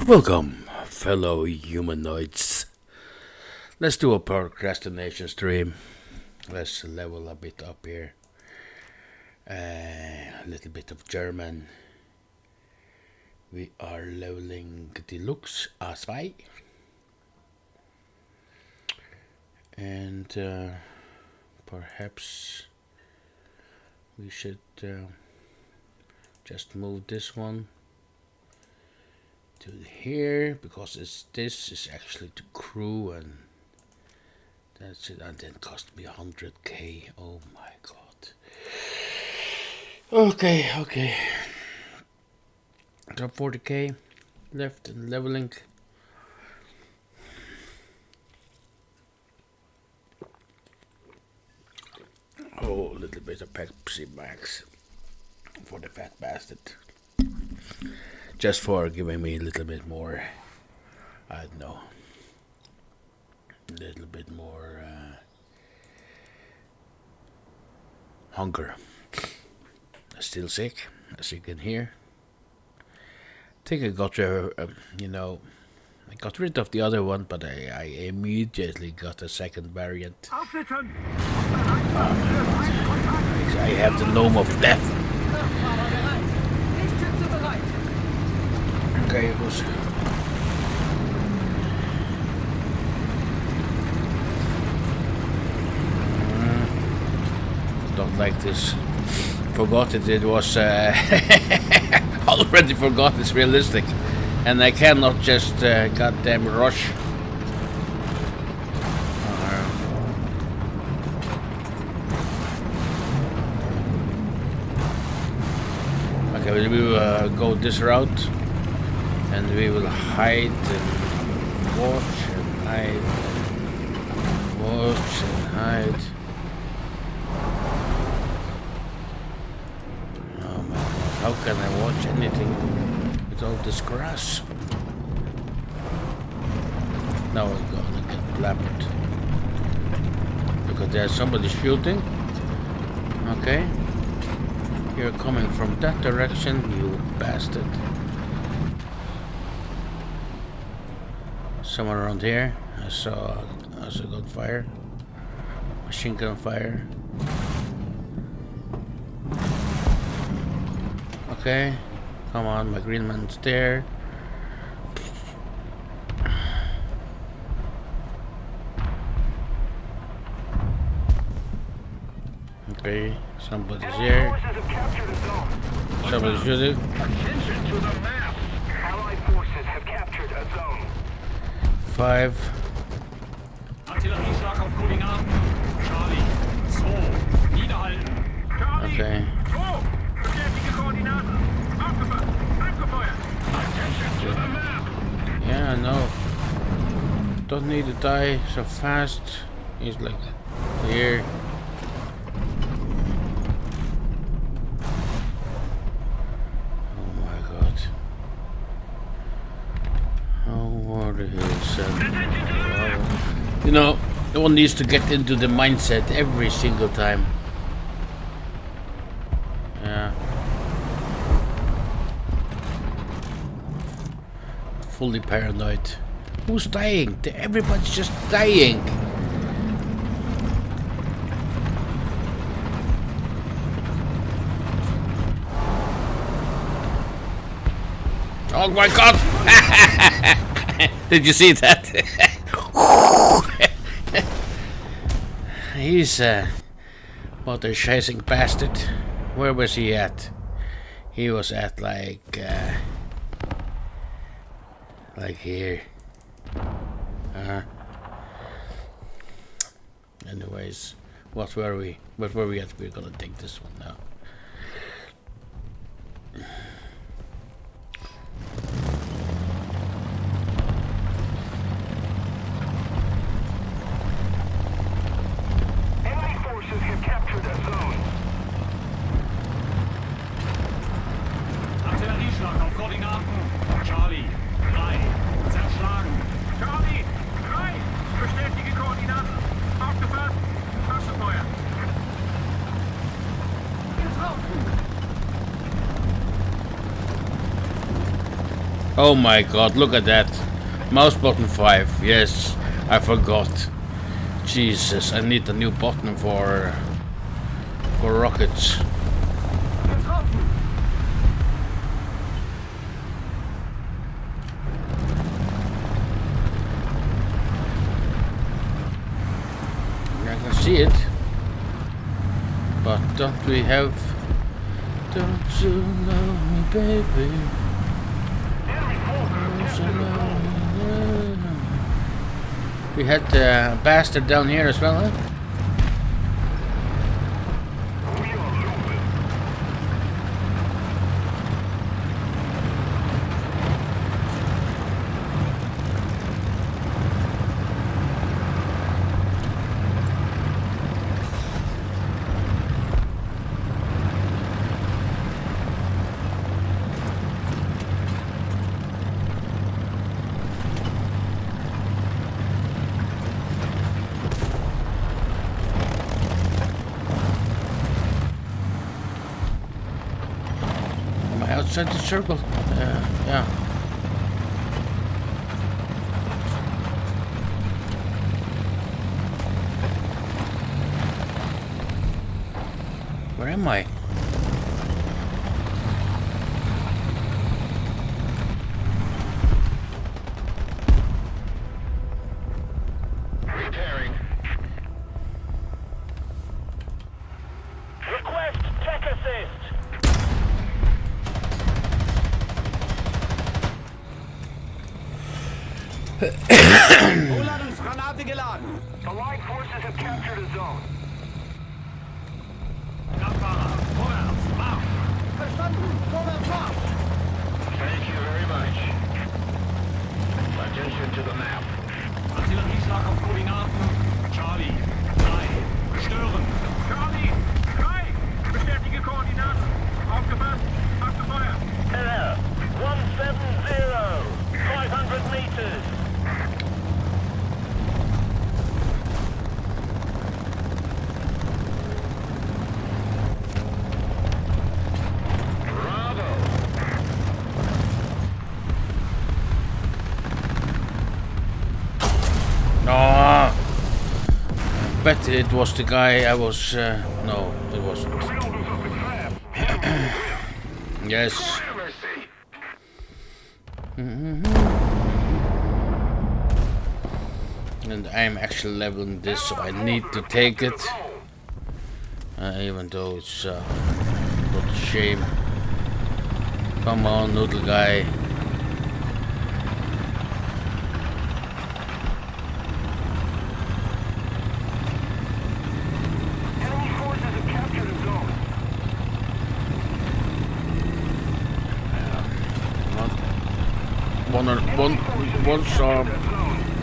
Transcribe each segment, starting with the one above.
Welcome, fellow humanoids. Let's do a procrastination stream. Let's level a bit up here. A little bit of German. We are leveling deluxe A2. And perhaps we should just move this one to here, because this is actually to crew, and that's it. And then cost me 100k. Oh my god. Okay. Got 40k left in leveling. Oh, a little bit of Pepsi Max for the fat bastard. Just for giving me a little bit more, I don't know, a little bit more hunger. I'm still sick, as you can hear. I think I got I got rid of the other one, but I immediately got a second variant. Oh my god. I have the gnome of death. Okay, who's... Don't like this. Forgot it was... already forgot it's realistic. And I cannot just goddamn rush. Okay, we will go this route. And we will hide and watch and hide. Watch and hide. Oh my god, how can I watch anything with all this grass? Now I'm gonna get blabbered. Because there's somebody shooting. Okay. You're coming from that direction, you bastard. Somewhere around here, I saw gunfire, machine gun fire. Okay, come on, my green man's there. Okay, somebody's here. Somebody's shooting. Attention to the map. Allied forces have captured a zone. 5. Artillerieschlag auf Koordinaten. Charlie 2. Niederhalten. Charlie Okay. 2. Bestätige Koordinaten. Aufgepasst. Abgefeuert. Attention to the map. Yeah, I know. Don't need to die so fast. He's like here. Oh my god. Oh, what the hell? You know, no one needs to get into the mindset every single time. Yeah. Fully paranoid. Who's dying? Everybody's just dying. Oh my god! Did you see that? He's what a chasing bastard. Where was he at? He was at like here. Anyways, what were we? What were we at? We're gonna take this one now. Allied forces have captured a zone. Artillerieschlag auf Koordinaten. Charlie 3. Zerschlagen. Charlie 3. Bestätige Koordinaten. Aufgepasst. Abgefeuert. Getroffen. Oh my god, look at that. Mouse button 5. Yes, I forgot. Jesus, I need a new button for rockets. Getroffen! I can see it. But don't we have... Don't you know me, baby? Enemy forces have captured a zone. We had the bastard down here as well, huh? We are moving. Am I outside the circle? Yeah. Where am I? Repairing. Request tech assist. Vorladungsgranate geladen! Allied forces have captured a zone. Kraftfahrer, vorwärts, Marsch! Verstanden! Vorwärts, Marsch! Thank you very much. Attention to the map. Artillerieschlag auf Koordinaten. Charlie, 3. Stören! Charlie, 3! Bestätige Koordinaten! Aufgepasst! Abgefeuert! Hello. 170. 500 meters. Bravo. Ah! I bet it was the guy I was... no, it wasn't. Builders of the crab. Yes. Mercy. And I'm actually leveling this, so I need to take it. Even though it's not a shame. Come on, noodle guy. Enemy forces have captured a zone.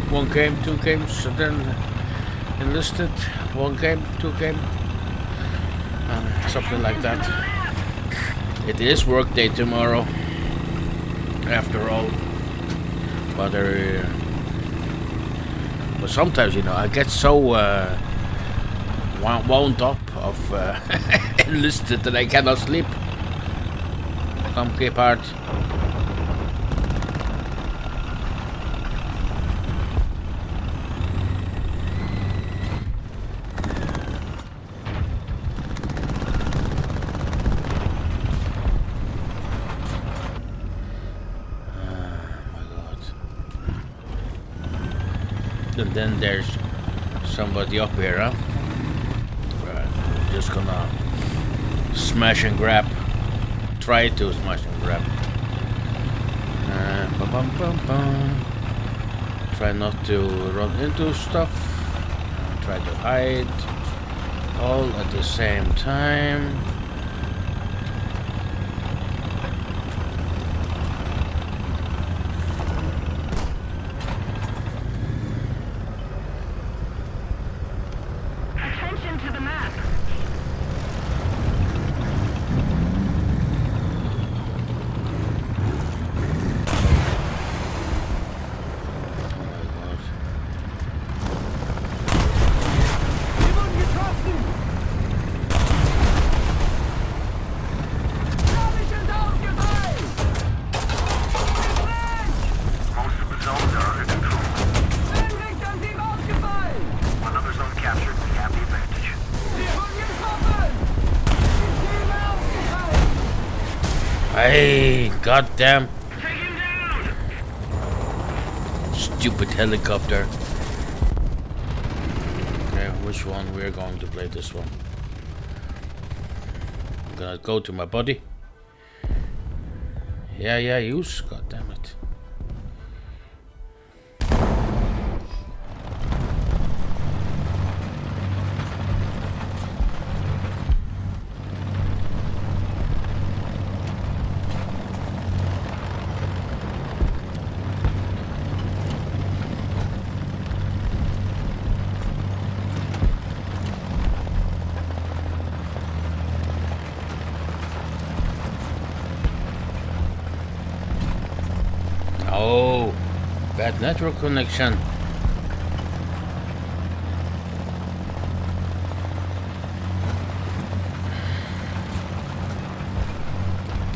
One game, 2 games, and then enlisted. 1 game, 2 game, something like that. It is work day tomorrow, after all. But sometimes, you know, I get so wound up of enlisted that I cannot sleep. Come, keep hard. And then there's somebody up here, huh? Right, just gonna smash and grab. Try to smash and grab. Try not to run into stuff. Try to hide. All at the same time. Attention to the map. Wir wurden getroffen! Hey, goddamn Take him down! stupid helicopter. Okay, which one? We're going to play this one. I'm gonna go to my buddy. Yeah, use. God damn it. Oh, bad network connection.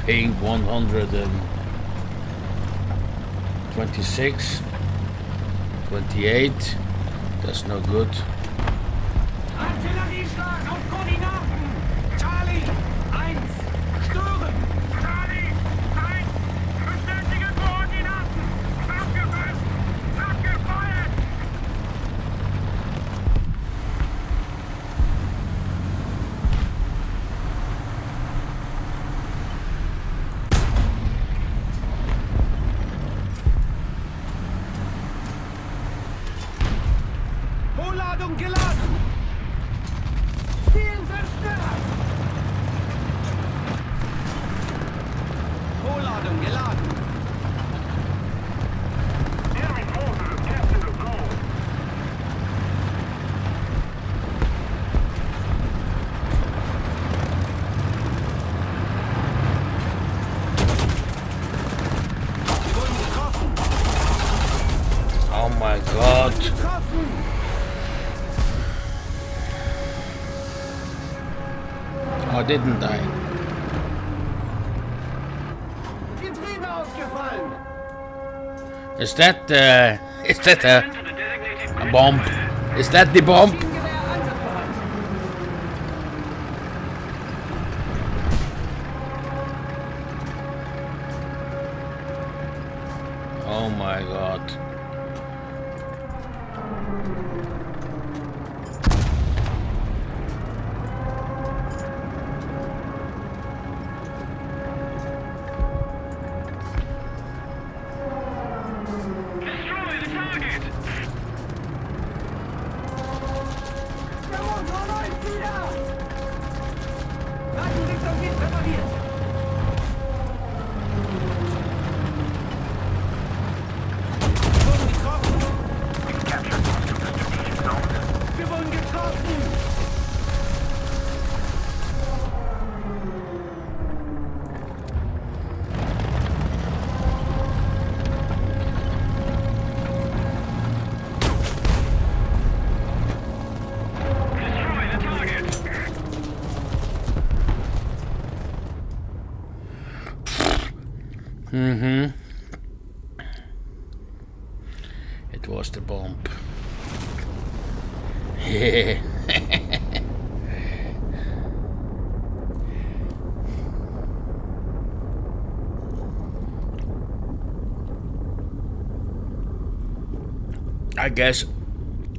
Ping 126, 28. That's no good. Artillerieschlag auf Koordinaten! Charlie, 1, stören! Charlie, 1, bestätige Koordinaten! Abgefasst! Abgefeuert! Hohlladung geladen! Ziel zerstört! Hohlladung geladen! Enemy forces have captured a zone. Wir wurden getroffen! Oh my god. Getroffen! Oh, didn't I? Getriebe ausgefallen! Is that a bomb? Is that the bomb? Maschinengewehr einsatzbereit! Oh my god. Destroy the target! Der Motor läuft wieder! Seitenrichtung wird repariert! Wir wurden getroffen! We've captured most of the strategic zones. Wir wurden getroffen! Destroy the target! It was the bomb. Yeah. I guess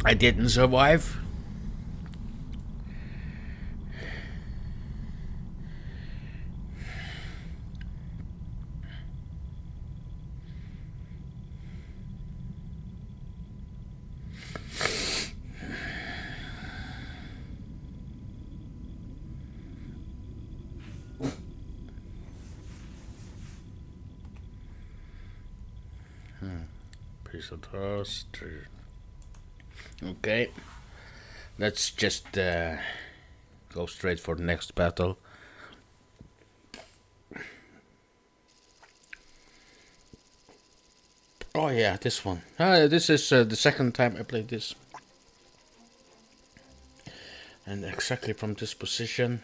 I didn't survive. Piece of toast. Okay, let's just go straight for the next battle. Oh yeah, this one. This is the second time I played this, and exactly from this position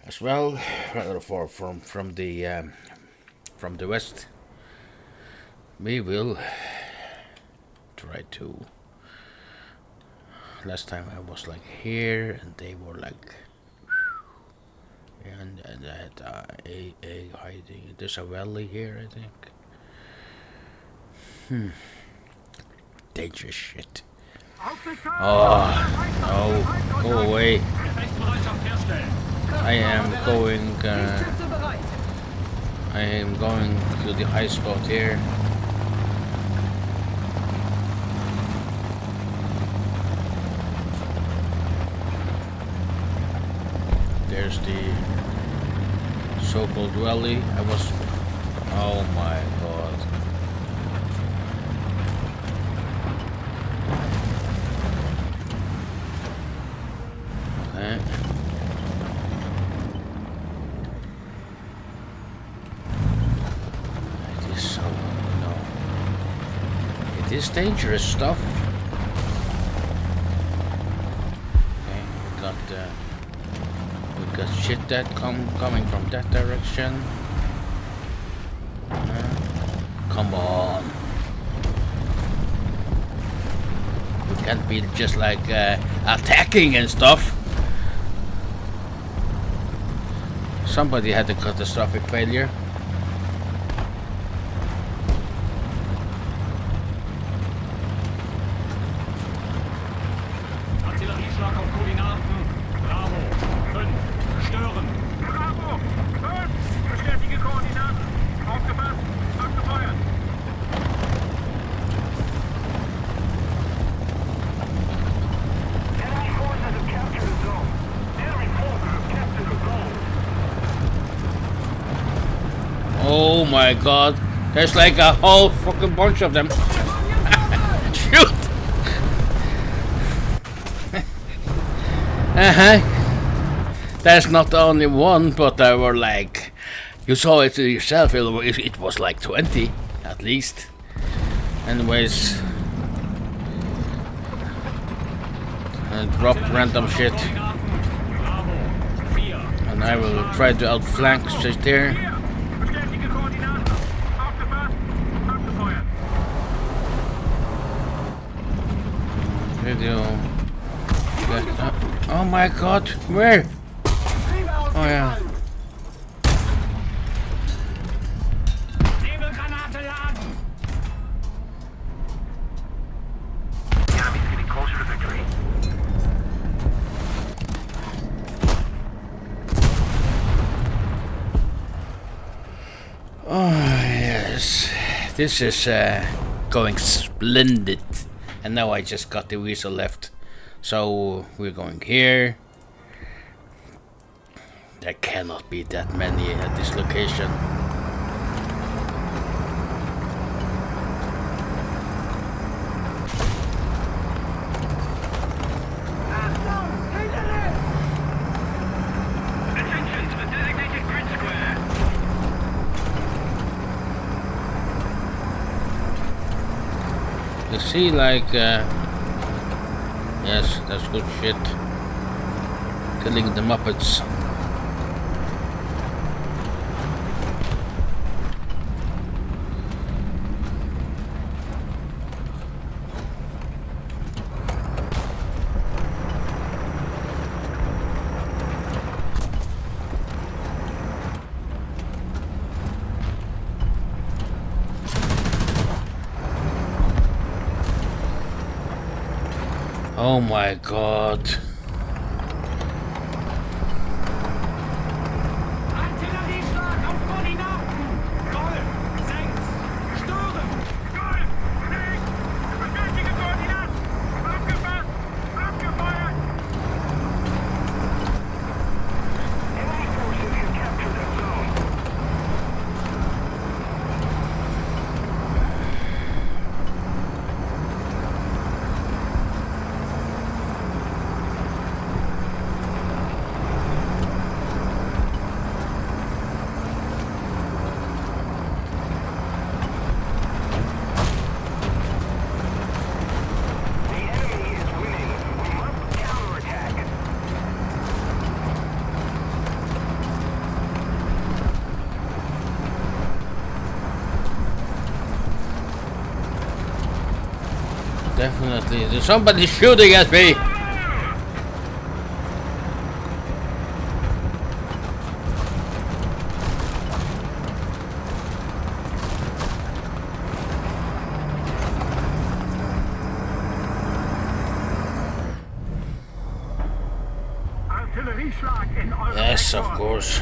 as well, rather from the west. We will try to. Last time I was like here, and they were like And that a hiding. There's a valley here, I think. Dangerous shit. Oh no! Go away! Gefechtsbereitschaft herstellen. I am going. Schütze bereit. I am going to the high spot here. There's the so-called valley. I was. Oh my god. Okay. It is so. No. It is dangerous stuff. Okay, we got shit that coming from that direction. Come on. We can't be just like attacking and stuff. Somebody had a catastrophic failure. Artillerieschlag auf Koordinaten. Bravo. 5. Stören. Bravo! 5! Bestätige Koordinaten! Aufgepasst! Abgefeuert! Enemy forces have captured a zone. Enemy forces have captured a zone. Oh my god. There's like a whole fucking bunch of them. Shoot! There's not only one, but there were like... You saw it yourself, it was like 20 at least. Anyways. I dropped random shit. Bravo. 4. And I will try to outflank straight there. Bestätige Koordinaten! Aufgepasst! Abgefeuert! Video. Oh my god, where? Oh yeah. Nebelgranate laden. The enemy's getting closer to victory. Oh yes, this is going splendid. And now I just got the weasel left. So we're going here. There cannot be that many at this location. Attention to the designated grid square. You see, like, yes, that's good shit. Killing the Muppets. Oh my god. Artillerieschlag auf Koordinaten. Golf. 6. Stören. Golf! 6! Bestätige Koordinaten! Aufgepasst! Abgefeuert! Enemy forces have captured a zone. The enemy is winning. We must counterattack. Definitely. There's somebody shooting at me. Yes, of course.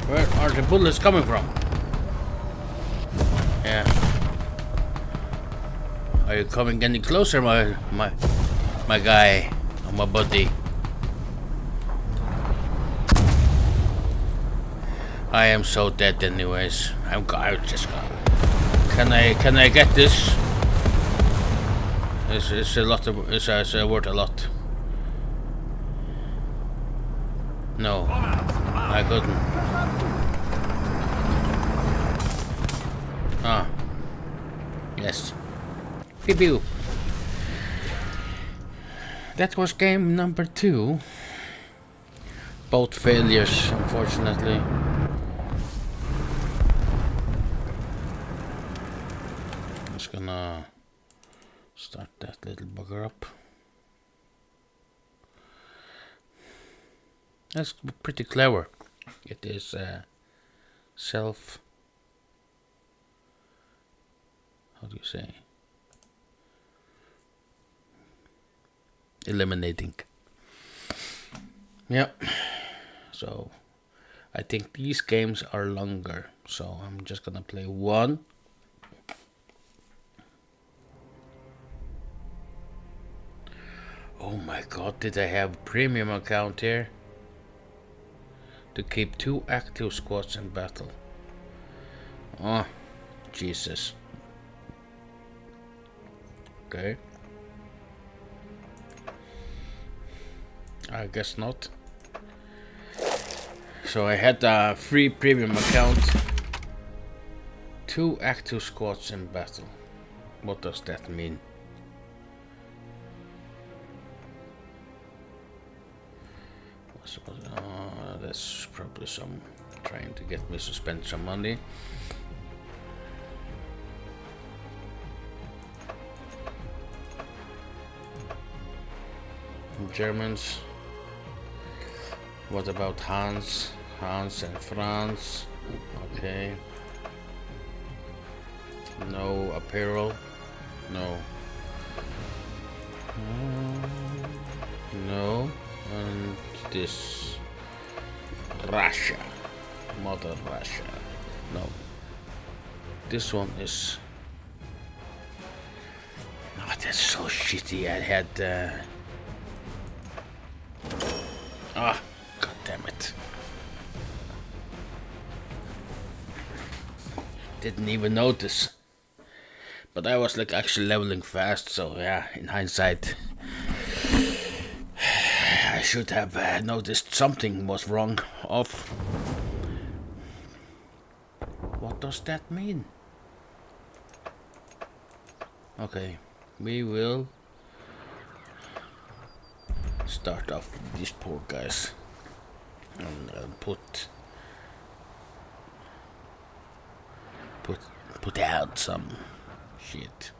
Where are the bullets coming from? Yeah. Are you coming any closer, my guy, or my buddy? I am so dead, anyways. I'm just gone. Can I get this? It's a lot of. It's worth a lot. No, I couldn't. Ah. Yes. Pew pew. That was game number 2. Both failures, unfortunately. Just gonna start that little bugger up. That's pretty clever. It is self. How do you say? Eliminating. Yeah. So I think these games are longer. So I'm just gonna play one. Oh my god, did I have a premium account here? To keep 2 active squads in battle. Oh, Jesus. Okay. I guess not. So I had a free premium account. 2 active squads in battle. What does that mean? That's probably some trying to get me to spend some money. Germans. What about Hans? Hans and Franz. Okay. No apparel. No. No. And this. Russia. Mother Russia. No. This one is. Oh, that's so shitty. I had. Ah, god damn it. Didn't even notice. But I was like actually leveling fast, so yeah, in hindsight. I should have noticed something was wrong off. What does that mean? Okay, we will start off with these poor guys and put out some shit.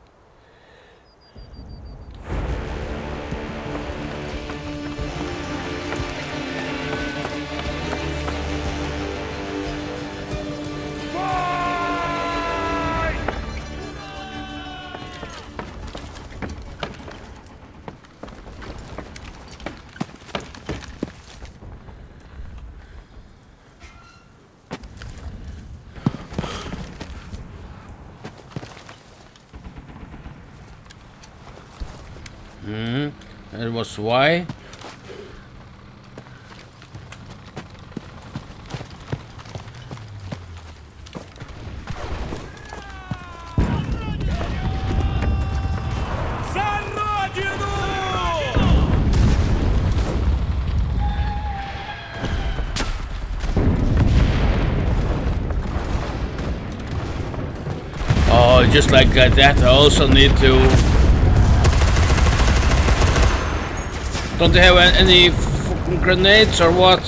It was why? Oh, just like that, I also need to. Don't they have any fucking grenades or what?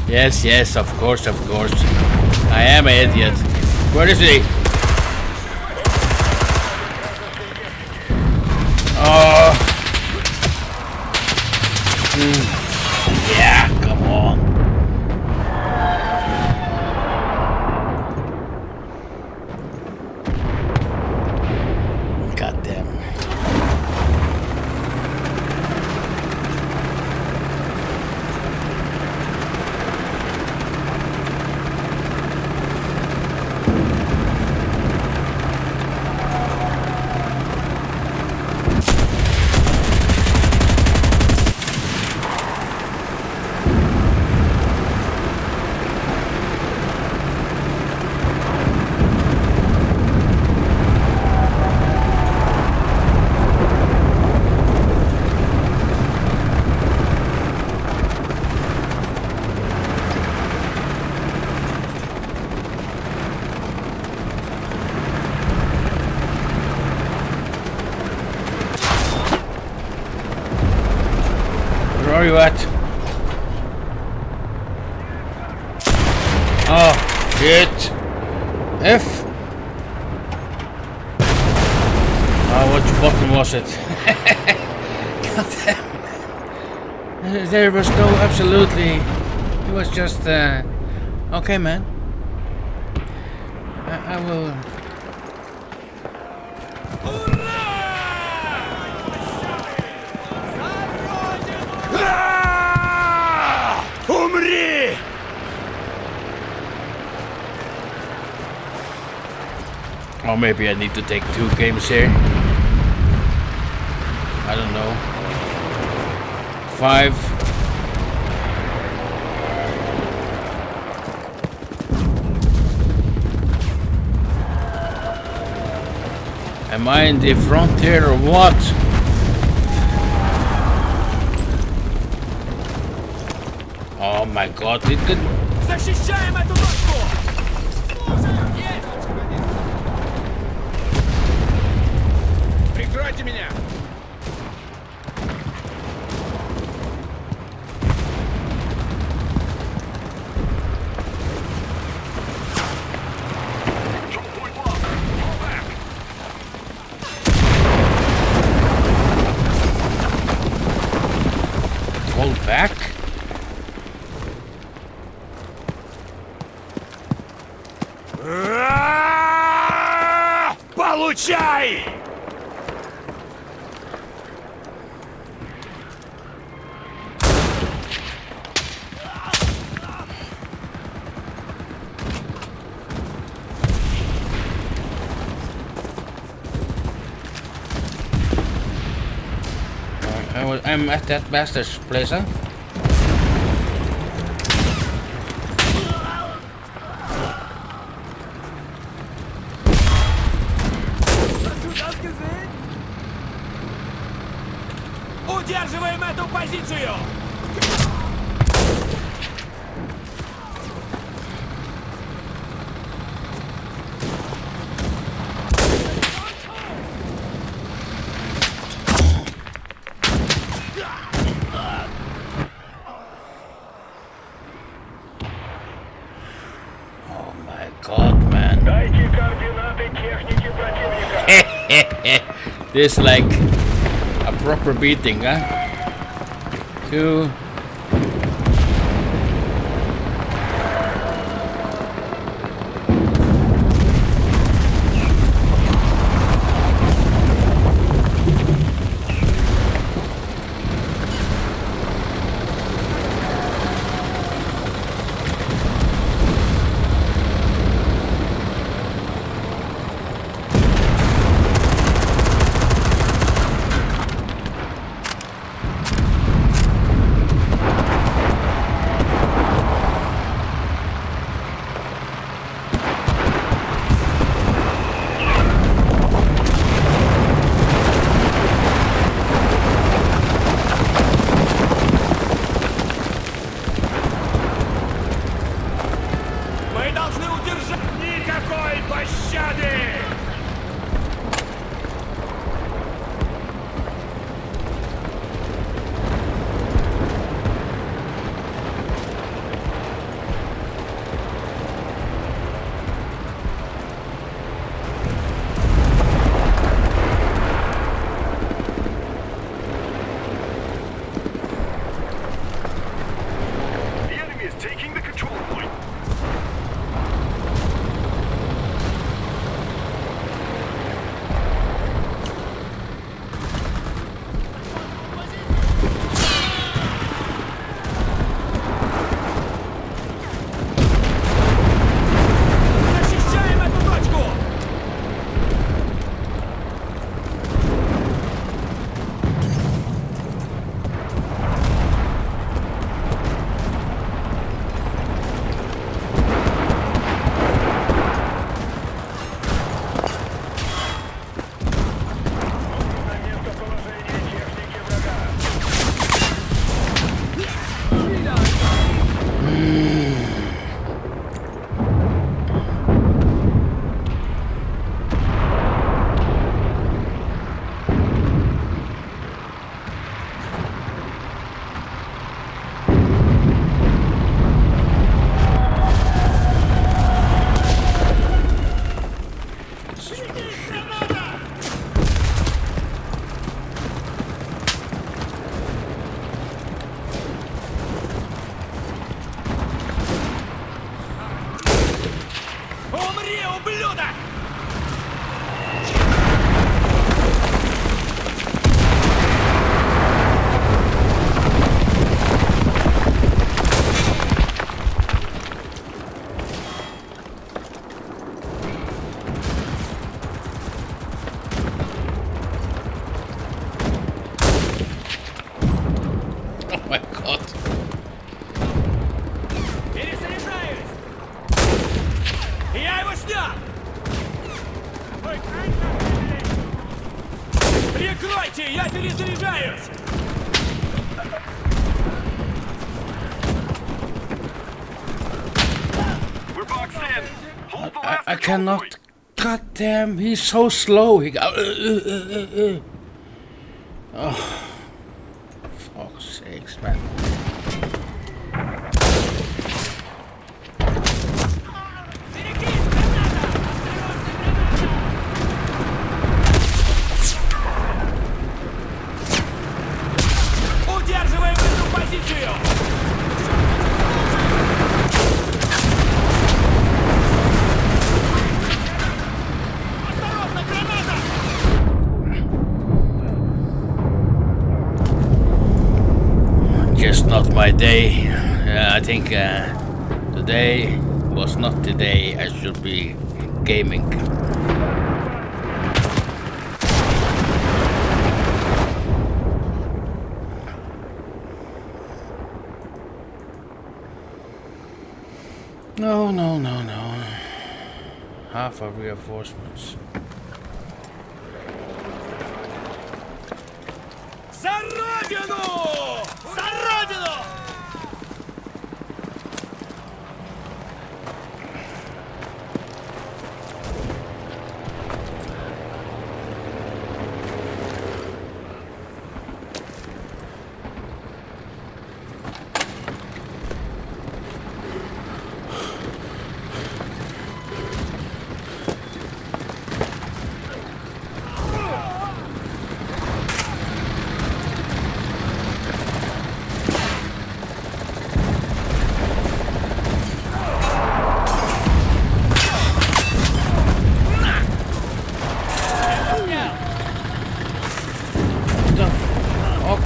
Yes, of course. I am an idiot. Where is he? Oh. Yeah, come on. you at? Oh, shit. F. Oh, which button was it? God damn. There was no absolutely. It was just. Okay, man. I will. Умри! Or maybe I need to take 2 games here. I don't know. 5. Am I in the frontier or what? Oh my god, it could. Защищаем эту точку! Прикройте меня! Fall back? Получай! I'm at that bastard's place, huh? Удерживаем эту позицию! Oh my god, man. Дайте координаты техники противника. This like a proper beating, huh? 2. Прикройте, я перезаряжаюсь! We're boxed in. Hold the last I control cannot. point. God damn, he's so slow. He got. Oh, fuck's sakes, man. Удерживаем эту позицию! Осторожно, граната! Just not my day. I think today was not the day I should be gaming. No, no, no, no. Half of reinforcements. За родину! За родину! The fuck?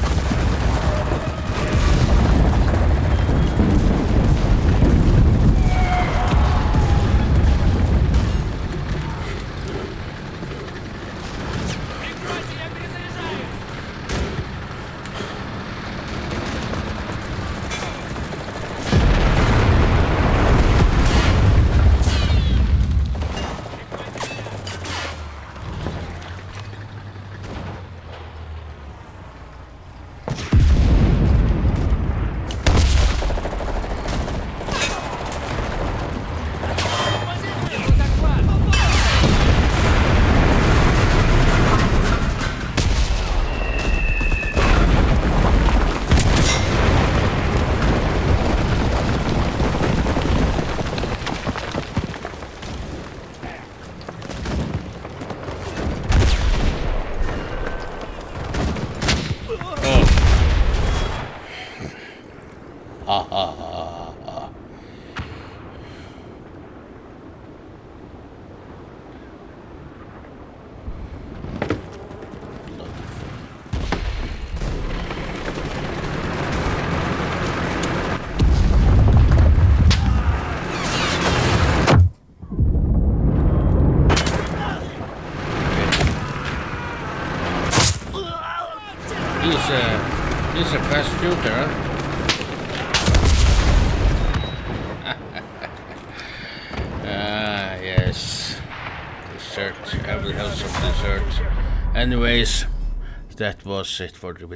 Прикройте, я перезаряжаюсь! Позицию! Захват! Ha ha ha ha. He's a fast shooter, huh? Yes. Dessert. I will have some dessert. Anyways, that was it for the